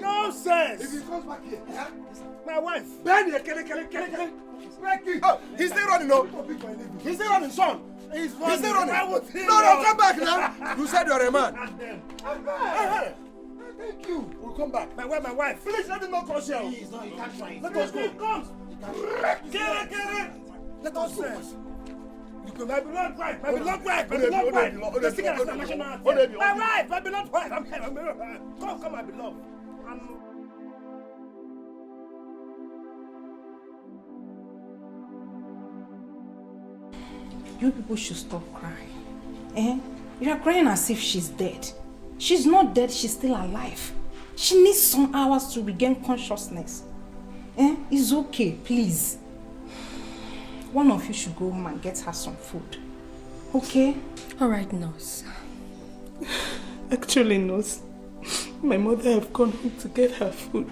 Nonsense! If he comes back here, my wife. then he he's still running, no? He's still running, son. He's still running. No, come back now. You said you're a man. Hey, thank you. We'll come back. My wife. Please let him not cross here. Please, no, you can't try. Let us go. Come. Let us go. My beloved wife. This thing is international. My beloved wife. Come, my beloved. You people should stop crying. You are crying as if she's dead. She's not dead, she's still alive. She needs some hours to regain consciousness. It's okay, please. One of you should go home and get her some food. Okay? Alright, nurse. Actually, nurse, my mother have gone home to get her food.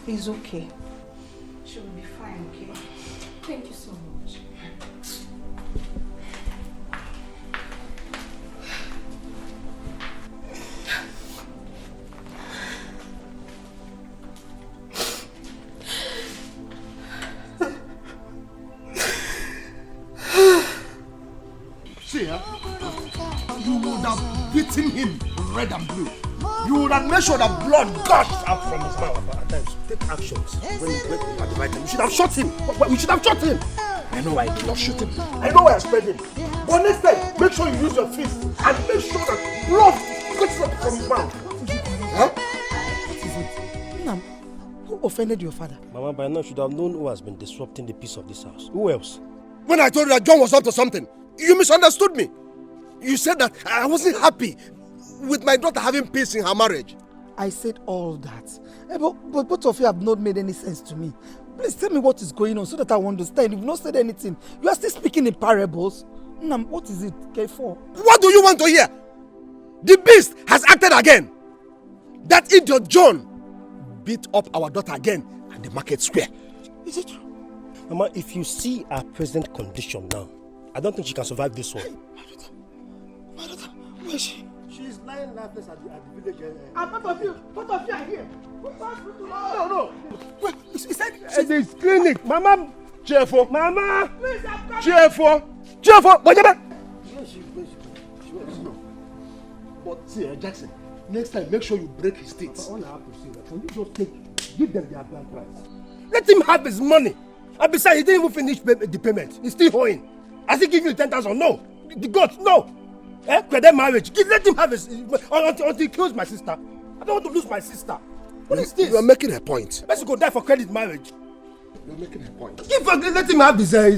It's okay. She will be fine, okay? Thank you so much. you would have beaten him red and blue. You would have made sure that blood gushed out from his mouth. At times, take actions. When at the right time, you should have shot him. We should have shot him. I know why I did not shoot him. I know why I spared him. But next time, make sure you use your fist and make sure that blood gushes out from his mouth. Huh? What is it? Nam, who offended your father? Mama, by now, you should have known who has been disrupting the peace of this house. Who else? When I told you that John was up to something, you misunderstood me. You said that I wasn't happy with my daughter having peace in her marriage. I said all that. But both of you have not made any sense to me. Please tell me what is going on so that I will understand. You've not said anything. You are still speaking in parables. Nam, what is it? K4. What do you want to hear? The beast has acted again. That idiot John beat up our daughter again at the market square. Is it true? Mama, if you see her present condition now, I don't think she can survive this one. Marital, where is she? She's lying lifeless at the village. And both of you are here. No. Wait, is that... At this clinic. Mama, cheerful. Mama, please, I'm coming. Cheerful. But see, Jackson, next time make sure you break his teeth. All I have to say that when you just give them their grand price. Let him have his money. And besides, he didn't even finish the payment. He's still owing. Has he give you 10,000? No. The gods, no. Credit marriage. Let him have his until he kills my sister. I don't want to lose my sister. What is this? You are making a point. Let's go die for credit marriage. You're making a point. Let him have his you're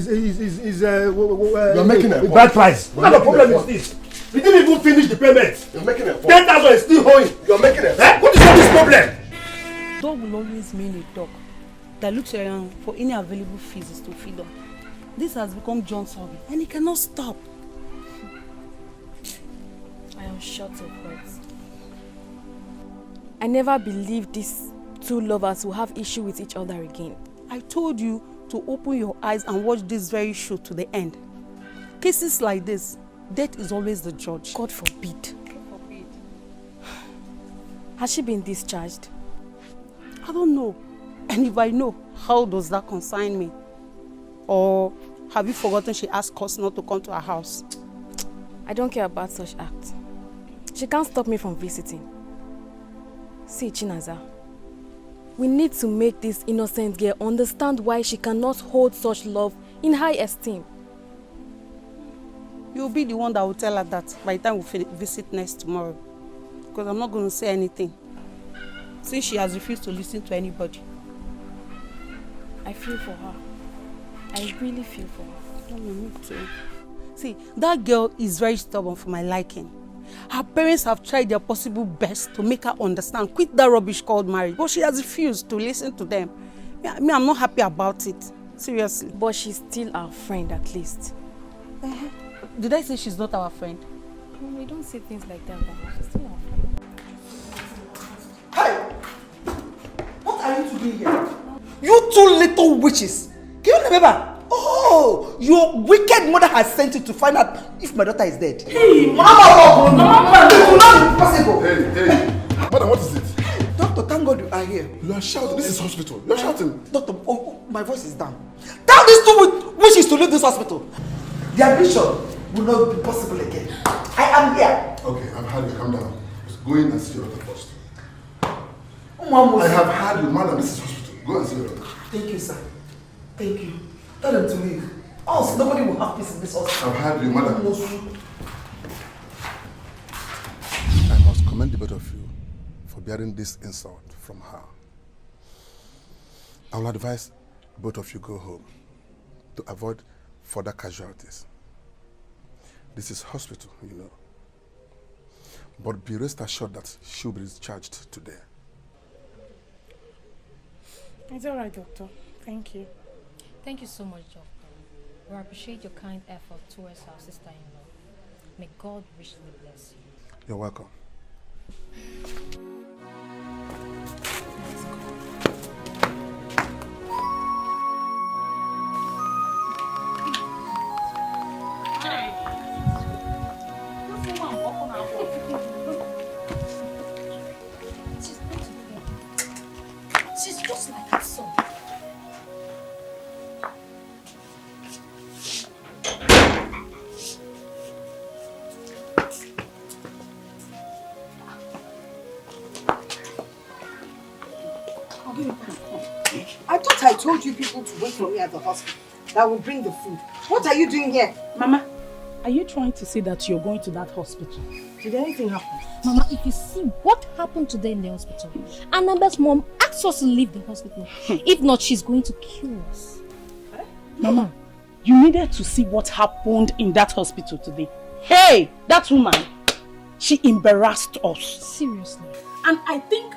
making a point. Bride price. What kind of problem is this? He didn't even finish the payment. You're making a point. 10,000 is still owing. You're making a point. What is all this problem? Dog will always mean a dog that looks around for any available feces to feed on. This has become John's hobby and he cannot stop. I am short of words. I never believed these two lovers will have issue with each other again. I told you to open your eyes and watch this very show to the end. Cases like this, death is always the judge. God forbid. God forbid. Has she been discharged? I don't know. And if I know, how does that concern me? Or have you forgotten she asked us not to come to our house? I don't care about such acts. She can't stop me from visiting. See, Chinaza, we need to make this innocent girl understand why she cannot hold such love in high esteem. You'll be the one that will tell her that by the time we visit next tomorrow. Because I'm not going to say anything. Since she has refused to listen to anybody. I feel for her. I really feel for her. Me too. See, that girl is very stubborn for my liking. Her parents have tried their possible best to make her understand, quit that rubbish called marriage, but she has refused to listen to them. I'm not happy about it. Seriously. But she's still our friend at least. Did I say she's not our friend? We don't say things like that, but she's still our friend. Hey! What are you two doing here? You two little witches! Can you remember? Oh, your wicked mother has sent you to find out if my daughter is dead. Hey, Mama! Mama! This will not be possible! Hey! Madam, what is it? Doctor, thank God you are here. You are shouting. This is hospital. You are shouting. Doctor, my voice is down. Tell these two witches to leave this hospital. Their mission will not be possible again. I am here. Okay, I've had you. Calm down. Just go in and see your daughter first. I have had you. Madam, this is hospital. Go and see your daughter. Thank you, sir. Thank you. Tell them to leave. Else, nobody will have peace in this hospital. I've had you, madam. I must commend the both of you for bearing this insult from her. I will advise both of you go home to avoid further casualties. This is hospital, you know. But be rest assured that she'll be discharged today. It's all right, Doctor. Thank you. Thank you so much, Doctor. We appreciate your kind effort towards our sister-in-law. May God richly bless you. You're welcome. She's just like her son. I thought I told you people to wait for me at the hospital. That will bring the food. What are you doing here? Mama, are you trying to say that you're going to that hospital? Did anything happen? Mama, if you see what happened today in the hospital, Annabe's mom asked us to leave the hospital. If not, she's going to kill us. Mama, you needed to see what happened in that hospital today. Hey, that woman, she embarrassed us. Seriously. And I think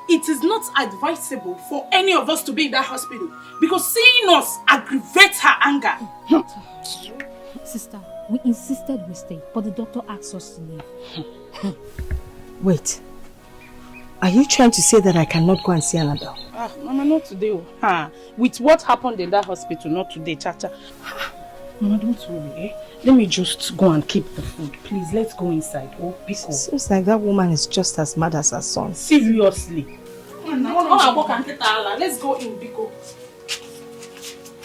it is not advisable for any of us to be in that hospital because seeing us aggravates her anger. Sister, we insisted we stay, but the doctor asked us to leave. Wait. Are you trying to say that I cannot go and see Annabelle? Mama, not today. With what happened in that hospital, not today, Chacha. Mama, don't worry, Let me just go and keep the food. Please, let's go inside. Oh, Biko. Seems like that woman is just as mad as her son. Seriously. Let's go in, Biko.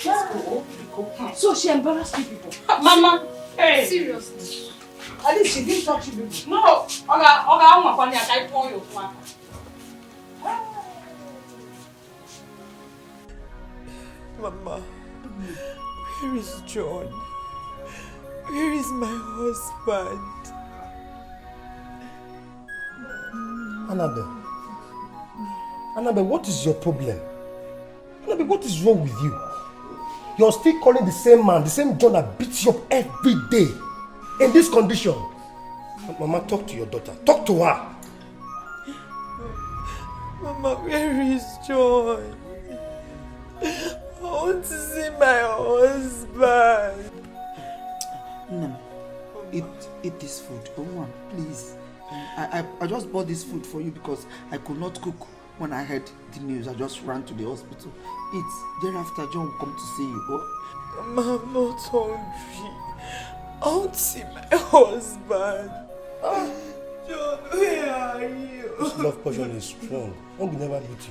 Let's go, Biko. So she embarrassed you people. Mama, hey. Seriously. At least she didn't touch you people. No. Mama, where is John? Where is my husband? Annabelle, what is your problem? Annabelle, what is wrong with you? You're still calling the same man, the same John that beats you up every day in this condition. Mama, talk to your daughter. Talk to her. Mama, where is John? I want to see my husband. No, eat this food. Oh, please. I just bought this food for you because I could not cook when I heard the news. I just ran to the hospital. Eat. Thereafter, John will come to see you. Oh? Mama, I'm not hungry. I want to see my husband. John, where are you? This love passion is strong. One will never beat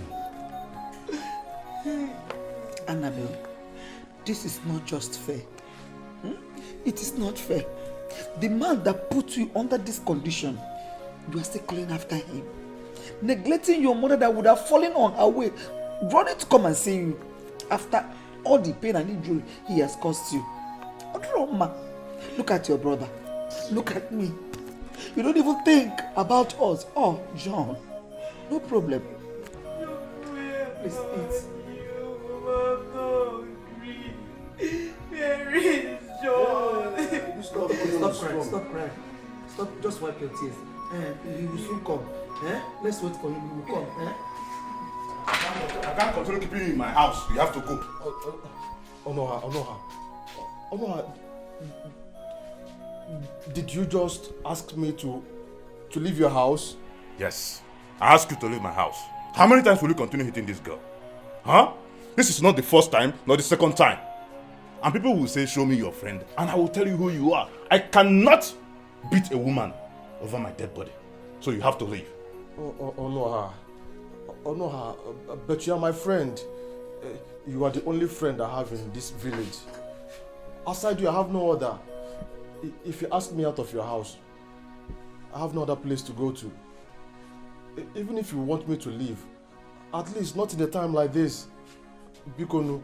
you. Annabelle, this is not just fair. It is not fair. The man that put you under this condition, you are still calling after him. Neglecting your mother that would have fallen on her way, running to come and see you after all the pain and injury he has caused you. Roma, look at your brother. Look at me. You don't even think about us. Oh, John, no problem. Please eat. Where is John? Stop crying. Stop, just wipe your tears. He will soon come. Let's wait for him. He will come. I can't continue keeping you in my house. You have to go. Onoha, did you just ask me to leave your house? Yes. I asked you to leave my house. How many times will you continue hitting this girl? Huh? This is not the first time, nor the second time. And people will say, show me your friend, and I will tell you who you are. I cannot beat a woman over my dead body. So you have to leave. Onoha, but you are my friend. You are the only friend I have in this village. Aside you, I have no other. If you ask me out of your house, I have no other place to go to. Even if you want me to leave, at least not in a time like this. Because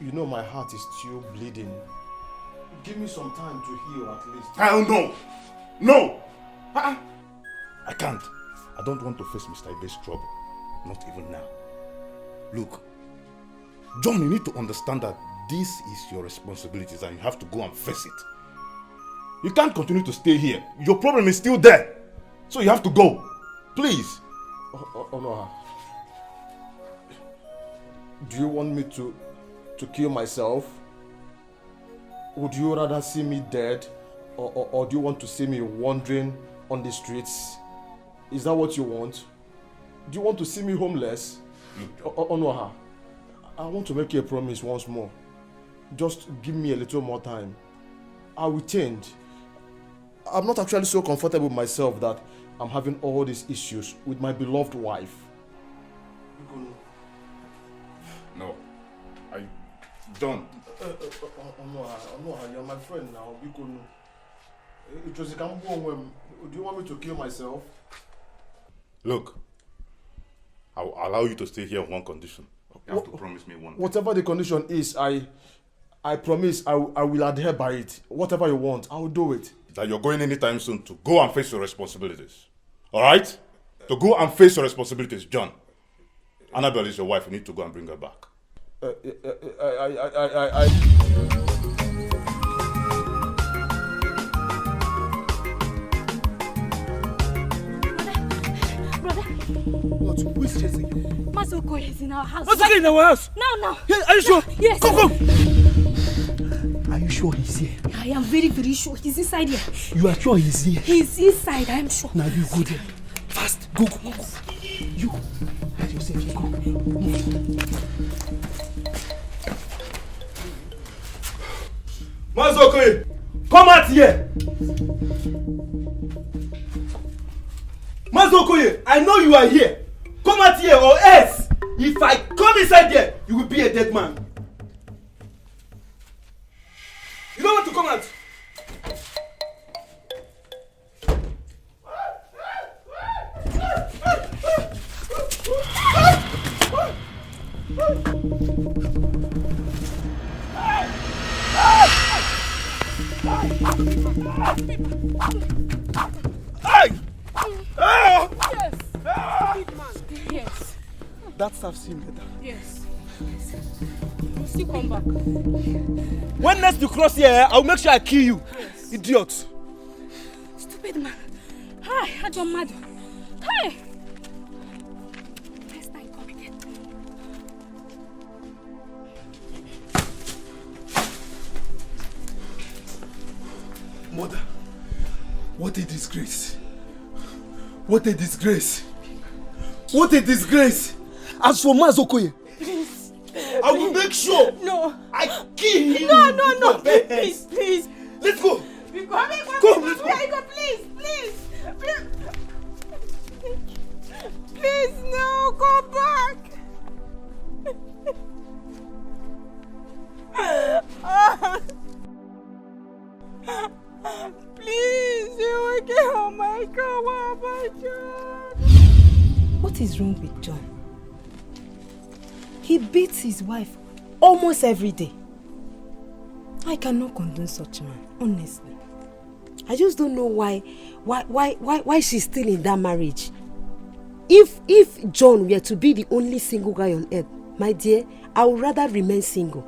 you know my heart is still bleeding. Give me some time to heal at least. Hell no! No! I can't. I don't want to face Mr. Ibe's trouble. Not even now. Look, John, you need to understand that this is your responsibilities and you have to go and face it. You can't continue to stay here. Your problem is still there. So you have to go. Please. Onoha, do you want me to kill myself? Would you rather see me dead or do you want to see me wandering on the streets? Is that what you want? Do you want to see me homeless? Onoha, I want to make you a promise once more. Just give me a little more time. I will change. I'm not actually so comfortable with myself that I'm having all these issues with my beloved wife. No. I don't. Onoha, you're my friend now. Do you want me to kill myself? Look, I'll allow you to stay here on one condition. You have to promise me one thing. Whatever the condition is, I promise I will adhere by it. Whatever you want, I will do it. That you're going anytime soon to go and face your responsibilities. Alright? To go and face your responsibilities, John. Annabelle is your wife. You need to go and bring her back. What? Who is chasing you? Masoko is in our house. Masoko in our house? Now. Hey, are you sure? Yes. Come. Are you sure he's here? I am very, very sure. He's inside here. You are sure he's here? He's inside, I am sure. Now you go there. Fast. Go. You. Hide yourself. Go. Masoko, come out here. Mazokoye, I know you are here. Come out here or else, if I come inside there, you will be a dead man. You don't want to come out? Yes. That stuff seems better. Yes. We'll still come back. When next you cross here, I'll make sure I kill you. Yes. Idiot. Stupid man. Hi, I don't mad. Hi. Next time, come again. Mother, what a disgrace. What a disgrace. What a disgrace. As for Mazokoye, Please. I will make sure I kill him. No. Please. Let's go. Come, let's go. Please, no, go back. Please, you will get on my car. What about John? What is wrong with John? He beats his wife almost every day. I cannot condone such a man, honestly. I just don't know why she's still in that marriage. If John were to be the only single guy on earth, my dear, I would rather remain single.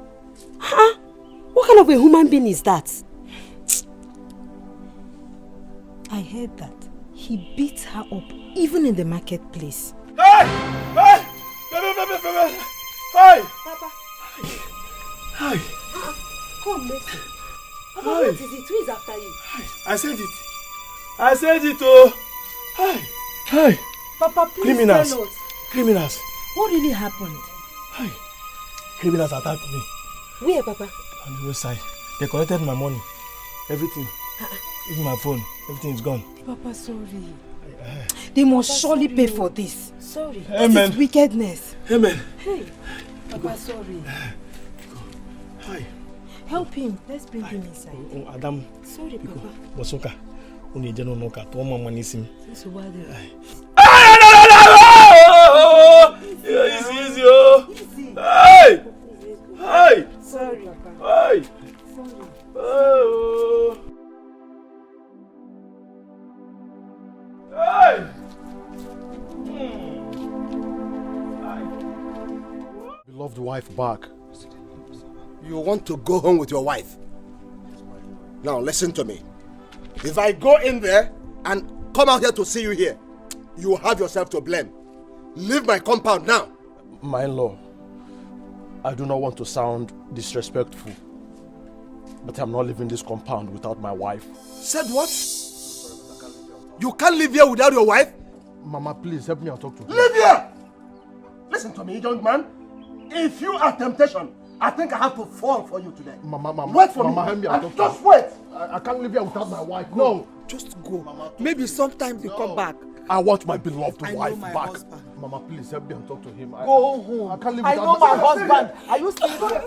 Huh? What kind of a human being is that? I heard that he beats her up even in the marketplace. Hey! Papa. Hi. Come, listen. Papa, Hi. what is it? Who is after you? I said it, oh. Hi. Papa, please Criminals. tell us. Criminals. What really happened? Criminals attacked me Where, Papa? on the roadside. They collected my money, everything, even my phone. Everything is gone. Papa, sorry. They must surely pay for this. Sorry. Amen. This is wickedness. Amen. Hey, Papa, sorry. Hi. Help him. Let's bring him inside. Adam. Sorry, Papa. Bosoka. Unijeno noka. Tuoma manisim. This is what they Easy, oh. Hey! Sorry, Papa. Hey! Sorry. Oh. Hey! Beloved wife back. You want to go home with your wife? Now listen to me. If I go in there and come out here to see you here, you will have yourself to blame. Leave my compound now. My in-law, I do not want to sound disrespectful, but I'm not leaving this compound without my wife. Said what? You can't live here without your wife? Mama, please help me and talk to her. Live here! Listen to me, young man. If you are temptation, I think I have to fall for you today. Mama, wait for Mama, me. help me and talk to Just her. wait. I can't live here without my wife. No. Just go. Maybe sometimes you come back. I want my beloved I know wife my back. husband. Mama, please help me and talk to him. Go home. I can't live I without know my husband. Are you still here?